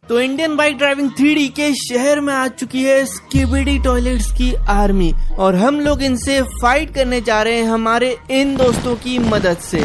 तो Indian bike driving 3D के शहर में आ चुकी है स्किबिडी टॉयलेट्स की आर्मी और हम लोग इनसे फाइट करने जा रहे हैं हमारे इन दोस्तों की मदद से।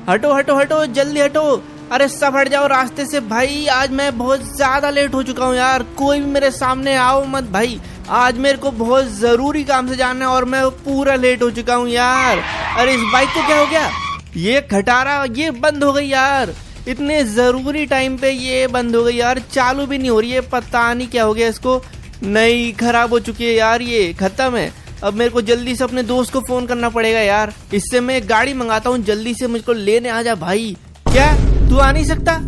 हटो हटो हटो, जल्दी हटो, अरे सब हट जाओ रास्ते से भाई। आज मैं बहुत ज्यादा लेट हो चुका हूँ यार, कोई भी मेरे सामने आओ मत भाई। आज मेरे को बहुत जरूरी काम से जाना है और मैं पूरा लेट हो चुका हूँ यार। अरे इस बाइक को क्या हो गया? ये खटारा ये बंद हो गई यार, इतने जरूरी टाइम पे ये बंद हो गई यार, चालू भी नहीं हो रही है। पता नहीं क्या हो गया इसको, नहीं खराब हो चुकी है यार, ये खत्म है। अब मेरे को जल्दी से अपने दोस्त को फोन करना पड़ेगा यार। इससे मैं गाड़ी मंगाता हूँ, जल्दी से मुझको लेने आ जा भाई। क्या तू आ नहीं सकता?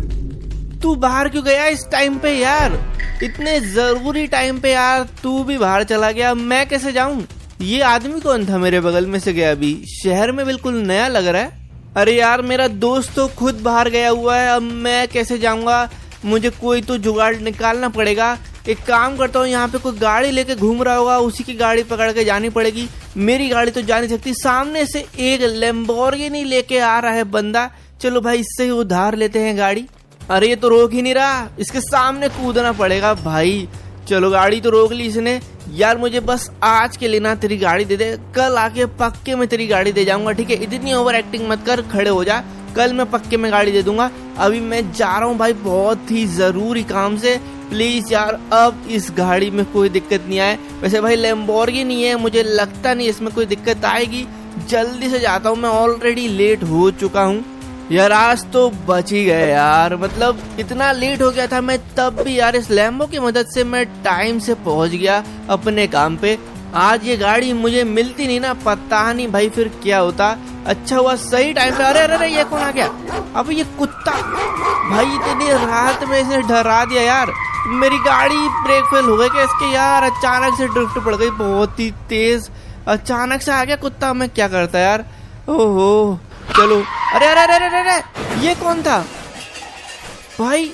तू बाहर क्यों गया इस टाइम पे यार? इतने जरूरी टाइम पे यार तू भी बाहर चला गया, मैं कैसे जाऊं? ये आदमी कौन था मेरे बगल में से गया? अभी शहर में बिल्कुल नया लग रहा है। अरे यार मेरा दोस्त तो खुद बाहर गया हुआ है, अब मैं कैसे जाऊंगा? मुझे कोई तो जुगाड़ निकालना पड़ेगा। एक काम करता हूँ, यहाँ पे कोई गाड़ी लेके घूम रहा होगा, उसी की गाड़ी पकड़ के जानी पड़ेगी। मेरी गाड़ी तो जा नहीं सकती। सामने से एक लैम्बोर्गिनी लेके आ रहा है बंदा, चलो भाई इससे ही उधार लेते हैं गाड़ी। अरे ये तो रोक ही नहीं रहा, इसके सामने कूदना पड़ेगा भाई। चलो गाड़ी तो रोक ली इसने। यार मुझे बस आज के लिए ना तेरी गाड़ी दे दे, कल आके पक्के में तेरी गाड़ी दे जाऊंगा, ठीक है? इतनी ओवर एक्टिंग मत कर, खड़े हो जा, कल मैं पक्के में गाड़ी दे दूंगा। अभी मैं जा रहा हूँ भाई बहुत ही जरूरी काम से, प्लीज यार अब इस गाड़ी में कोई दिक्कत नहीं आए। वैसे भाई लैम्बोर्गिनी है, मुझे लगता नहीं इसमें कोई दिक्कत आएगी। जल्दी से जाता हूँ, मैं ऑलरेडी लेट हो चुका हूँ यार। आज तो बच ही गए यार, मतलब इतना लेट हो गया था मैं, तब भी यार इस लैम्बो की मदद से मैं टाइम से पहुंच गया अपने काम पे। आज ये गाड़ी मुझे मिलती नहीं ना, पता नहीं भाई फिर क्या होता। अच्छा हुआ सही टाइम पे। अरे अरे ये कौन आ गया? अब ये कुत्ता भाई, इतनी रात में इसने डरा दिया यार। मेरी गाड़ी ब्रेक फेल हो गई क्या इसके यार? अचानक से ड्रिफ्ट पड़ गई बहुत ही तेज, अचानक से आ गया कुत्ता। मैं क्या करता यार? ओहो चलो। अरे अरे अरे अरे अरे ये कौन था भाई?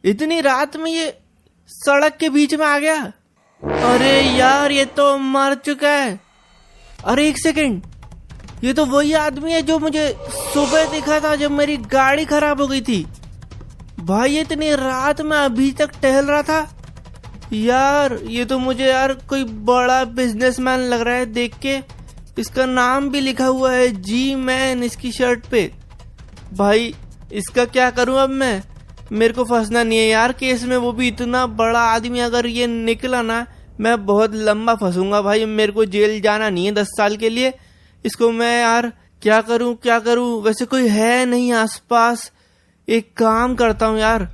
इतनी रात में ये सड़क के बीच में आ गया। अरे यार ये तो मर चुका है। अरे एक सेकंड, ये तो वही आदमी है जो मुझे सुबह दिखा था जब मेरी गाड़ी खराब हो गई थी भाई। इतनी रात में अभी तक टहल रहा था यार। ये तो मुझे यार कोई बड़ा बिजनेसमैन लग रहा है देख के। इसका नाम भी लिखा हुआ है जी मैन इसकी शर्ट पे। भाई इसका क्या करूं अब मैं? मेरे को फंसना नहीं है यार केस में, वो भी इतना बड़ा आदमी। अगर ये निकला ना मैं बहुत लंबा फंसूंगा भाई। मेरे को जेल जाना नहीं है 10 साल के लिए। इसको मैं यार क्या करूं क्या करूं? वैसे कोई है नहीं आसपास। एक काम करता हूं यार,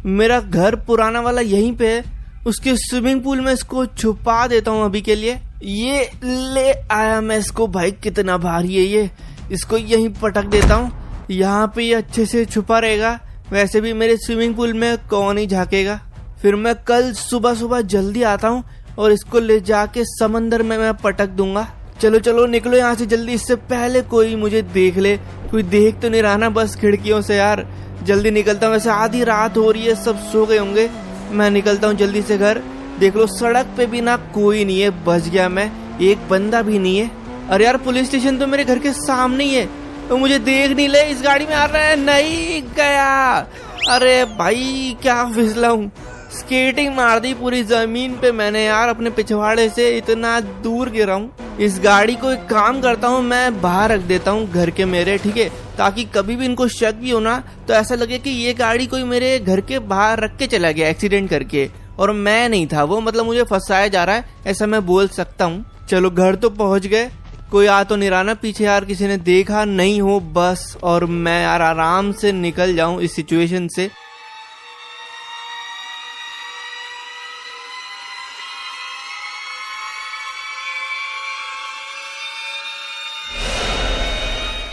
मेरा घर पुराना वाला यहीं पे है, उसके स्विमिंग पूल में इसको छुपा देता हूं अभी के लिए। ये ले आया मैं इसको भाई, कितना भारी है ये। इसको यहीं पटक देता हूँ, यहाँ पे ये अच्छे से छुपा रहेगा। वैसे भी मेरे स्विमिंग पूल में कौन ही झाकेगा। फिर मैं कल सुबह सुबह जल्दी आता हूँ और इसको ले जाके समंदर में मैं पटक दूंगा। चलो चलो निकलो यहाँ से जल्दी, इससे पहले कोई मुझे देख ले। कोई देख तो नहीं रहा ना बस खिड़कियों से यार? जल्दी निकलता हूँ, वैसे आधी रात हो रही है, सब सो गए होंगे। मैं निकलता हूँ जल्दी से घर। देख लो सड़क पे भी ना कोई नहीं है, बच गया मैं, एक बंदा भी नहीं है। अरे यार पुलिस स्टेशन तो मेरे घर के सामने ही है, तो मुझे देख नहीं ले, इस गाड़ी में आ रहा है। नहीं गया। अरे भाई क्या फिसला हूँ, स्केटिंग मार दी पूरी जमीन पे मैंने यार, अपने पिछवाड़े से इतना दूर गिरा हूँ। इस गाड़ी को एक काम करता हूँ, मैं बाहर रख देता हूँ घर के मेरे, ठीक है? ताकि कभी भी इनको शक भी हो ना तो ऐसा लगे कि ये गाड़ी कोई मेरे घर के बाहर रख के चला गया एक्सीडेंट करके, और मैं नहीं था वो, मतलब मुझे फंसाया जा रहा है, ऐसा मैं बोल सकता हूँ। चलो घर तो पहुंच गए, कोई आ तो नहीं रहा ना पीछे यार, किसी ने देखा नहीं हो बस, और मैं यार आराम से निकल जाऊं इस सिचुएशन से।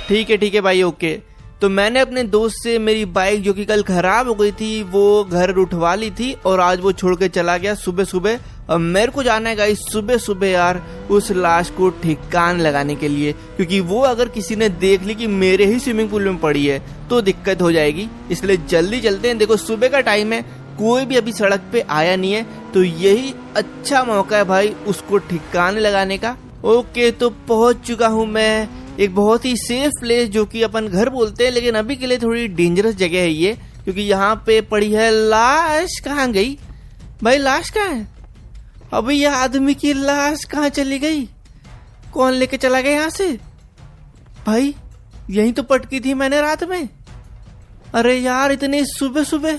ठीक है भाई, ओके। तो मैंने अपने दोस्त से मेरी बाइक जो कि कल खराब हो गई थी वो घर उठवा ली थी, और आज वो छोड़ के चला गया सुबह सुबह। अब मेरे को जाना है गाइस सुबह सुबह यार उस लाश को ठिकान लगाने के लिए, क्योंकि वो अगर किसी ने देख ली कि मेरे ही स्विमिंग पूल में पड़ी है तो दिक्कत हो जाएगी। इसलिए जल्दी चलते हैं। देखो सुबह का टाइम है, कोई भी अभी सड़क पे आया नहीं है, तो यही अच्छा मौका है भाई उसको ठिकाने लगाने का। ओके तो पहुंच चुका हूँ मैं एक बहुत ही सेफ प्लेस, जो कि अपन घर बोलते हैं लेकिन अभी के लिए थोड़ी डेंजरस जगह है ये। क्योंकि यहाँ पे पड़ी है लाश। कहाँ गई भाई, लाश कहाँ है? अभी ये आदमी की लाश कहाँ चली गई? कौन लेके चला गया यहाँ से? भाई यही तो पटकी थी मैंने रात में। अरे यार इतनी सुबह सुबह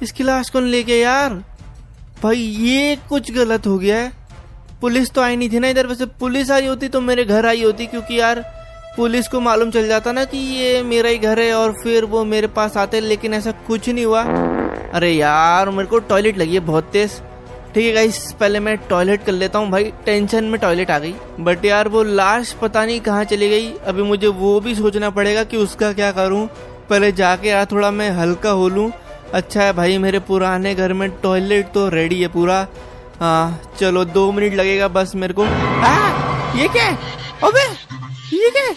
इसकी लाश कौन ले गया यार? भाई ये कुछ गलत हो गया है। पुलिस तो आई नहीं थी ना इधर, वैसे पुलिस आई होती तो मेरे घर आई होती, क्योंकि यार पुलिस को मालूम चल जाता ना कि ये मेरा ही घर है और फिर वो मेरे पास आते, लेकिन ऐसा कुछ नहीं हुआ। अरे यार मेरे को टॉयलेट लगी है बहुत तेज। ठीक है गाइस, पहले मैं टॉयलेट कर लेता हूँ। भाई टेंशन में टॉयलेट आ गई, बट यार वो लाश पता नहीं कहाँ चली गई। अभी मुझे वो भी सोचना पड़ेगा कि उसका क्या करूँ। पहले जाके यार थोड़ा मैं हल्का हो लूँ। अच्छा है भाई मेरे पुराने घर में टॉयलेट तो रेडी है पूरा। हाँ चलो 2 मिनट लगेगा बस मेरे को। ये क्या है? अबे ये क्या है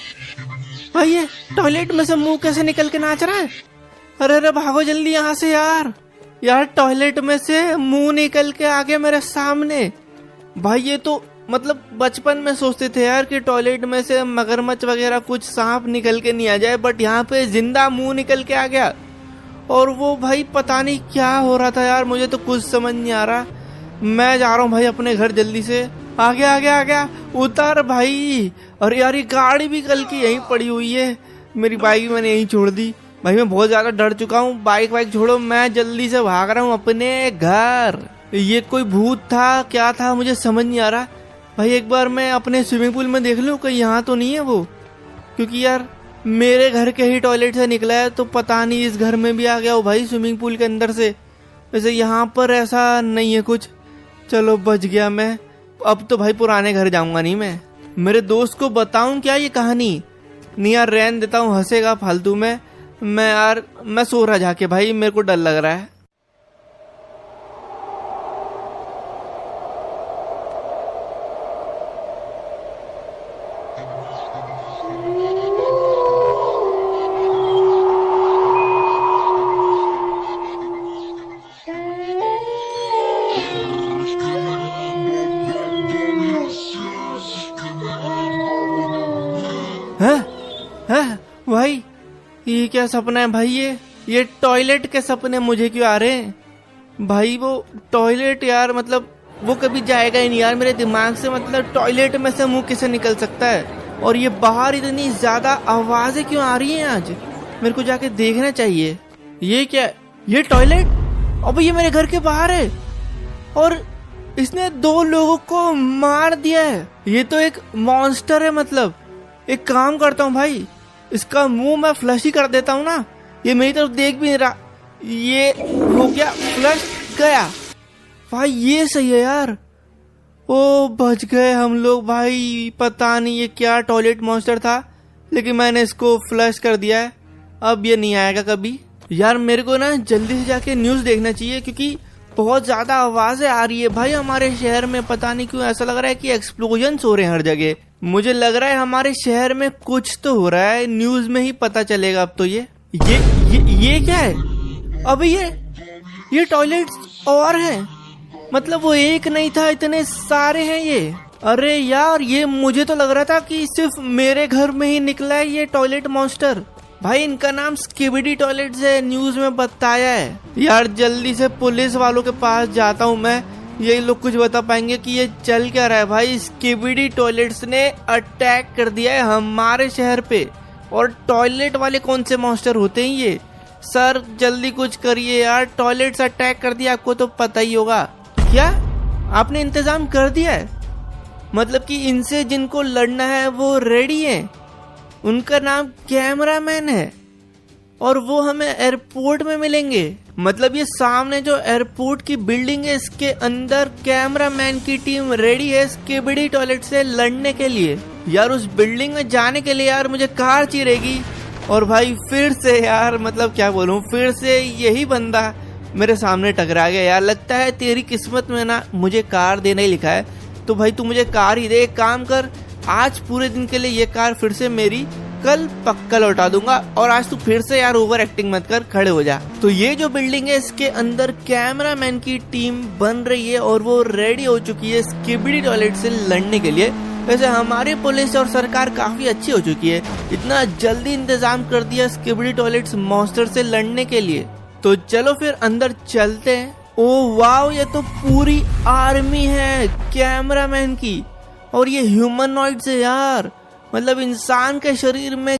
भाई? ये टॉयलेट में से मुंह कैसे निकल के नाच रहा है? अरे अरे भागो जल्दी यहाँ से यार। यार टॉयलेट में से मुंह निकल के आ गया मेरे सामने। भाई ये तो मतलब बचपन में सोचते थे यार कि टॉयलेट में से मगरमच्छ वगैरह कुछ सांप निकल के नहीं आ जाए, बट यहाँ पे जिंदा मुंह निकल के आ गया। और वो भाई पता नहीं क्या हो रहा था यार, मुझे तो कुछ समझ नहीं आ रहा। मैं जा रहा हूँ भाई अपने घर जल्दी से। आ गया उतर भाई। और यार ये गाड़ी भी कल की यहीं पड़ी हुई है, मेरी बाइक भी मैंने यहीं छोड़ दी। भाई मैं बहुत ज्यादा डर चुका हूँ, बाइक वाइक छोड़ो, मैं जल्दी से भाग रहा हूँ अपने घर। ये कोई भूत था क्या था मुझे समझ नहीं आ रहा। भाई एक बार मैं अपने स्विमिंग पूल में देख लूं कहीं यहाँ तो नहीं है वो, क्योंकि यार मेरे घर के ही टॉयलेट से निकला है तो पता नहीं इस घर में भी आ गया हो भाई स्विमिंग पूल के अंदर से। वैसे यहाँ पर ऐसा नहीं है कुछ। चलो बच गया मैं। अब तो भाई पुराने घर जाऊंगा नहीं मैं। मेरे दोस्त को बताऊं क्या ये कहानी? नहीं यार रहने देता हूँ, हंसेगा फालतू में। मैं सो रहा जाके भाई, मेरे को डर लग रहा है। भाई ये क्या सपना है भाई? ये टॉयलेट के सपने मुझे क्यों आ रहे हैं भाई? वो टॉयलेट यार मतलब वो कभी जाएगा ही नहीं यार मेरे दिमाग से। मतलब टॉयलेट में से मुंह कैसे निकल सकता है? और ये बाहर इतनी ज्यादा आवाजें क्यों आ रही हैं आज? मेरे को जाके देखना चाहिए। ये क्या? ये टॉयलेट? अब ये मेरे घर के बाहर है और इसने 2 लोगों को मार दिया है। ये तो एक मॉन्स्टर है। मतलब एक काम करता हूँ भाई, इसका मुंह मैं फ्लश ही कर देता हूँ ना। ये मेरी तरफ देख भी नहीं रहा। ये हो गया फ्लश, गया भाई। ये सही है यार। ओ बच गए हम लोग भाई। पता नहीं ये क्या टॉयलेट मॉन्स्टर था, लेकिन मैंने इसको फ्लश कर दिया है। अब ये नहीं आएगा कभी। यार मेरे को ना जल्दी से जाके न्यूज़ देखना चाहिए, क्योंकि बहुत ज्यादा आवाजें आ रही है भाई हमारे शहर में। पता नहीं क्यों ऐसा लग रहा है कि एक्सप्लोजन्स हो रहे हैं हर जगह। मुझे लग रहा है हमारे शहर में कुछ तो हो रहा है, न्यूज में ही पता चलेगा अब तो। ये क्या है? अबे ये टॉयलेट्स और हैं। मतलब वो एक नहीं था, इतने सारे हैं ये। अरे यार ये मुझे तो लग रहा था कि सिर्फ मेरे घर में ही निकला है ये टॉयलेट मॉन्स्टर। भाई इनका नाम स्किबिडी टॉयलेट्स है, न्यूज में बताया है। यार जल्दी से पुलिस वालों के पास जाता हूँ मैं, यही लोग कुछ बता पाएंगे कि ये चल क्या रहा है। भाई स्किबिडी टॉयलेट्स ने अटैक कर दिया है हमारे शहर पे। और टॉयलेट वाले कौन से मॉन्स्टर होते हैं ये? सर जल्दी कुछ करिए यार, टॉयलेट्स अटैक कर दिया, आपको तो पता ही होगा। क्या आपने इंतजाम कर दिया है? मतलब कि इनसे जिनको लड़ना है वो रेडी है। उनका नाम कैमरामैन है और वो हमें एयरपोर्ट में मिलेंगे। मतलब ये सामने जो एयरपोर्ट की बिल्डिंग है, इसके अंदर कैमरामैन की टीम रेडी है स्किबिडी टॉयलेट से लड़ने के लिए। यार उस बिल्डिंग में जाने के लिए यार मुझे कार चाहिएगी। और भाई फिर से यार मतलब क्या बोलूं, फिर से यही बंदा मेरे सामने टकरा गया। यार लगता है तेरी किस्मत में ना मुझे कार देना ही लिखा है। तो भाई तू मुझे कार ही दे। एक काम कर, आज पूरे दिन के लिए ये कार फिर से मेरी, कल पक्का लौटा दूंगा। और आज तू फिर से यार ओवर एक्टिंग मत कर, खड़े हो जा। तो ये जो बिल्डिंग है इसके अंदर कैमरामैन की टीम बन रही है और वो रेडी हो चुकी है स्किबिडी टॉयलेट से लड़ने के लिए। वैसे हमारी पुलिस और सरकार काफी अच्छी हो चुकी है, इतना जल्दी इंतजाम कर दिया स्किबिडी टॉयलेट्स मॉन्स्टर से लड़ने के लिए। तो चलो फिर अंदर चलते हैं। ओ वाओ, ये तो पूरी आर्मी है कैमरामैन की, और ये ह्यूमनॉइड्स है यार, मतलब इंसान के शरीर में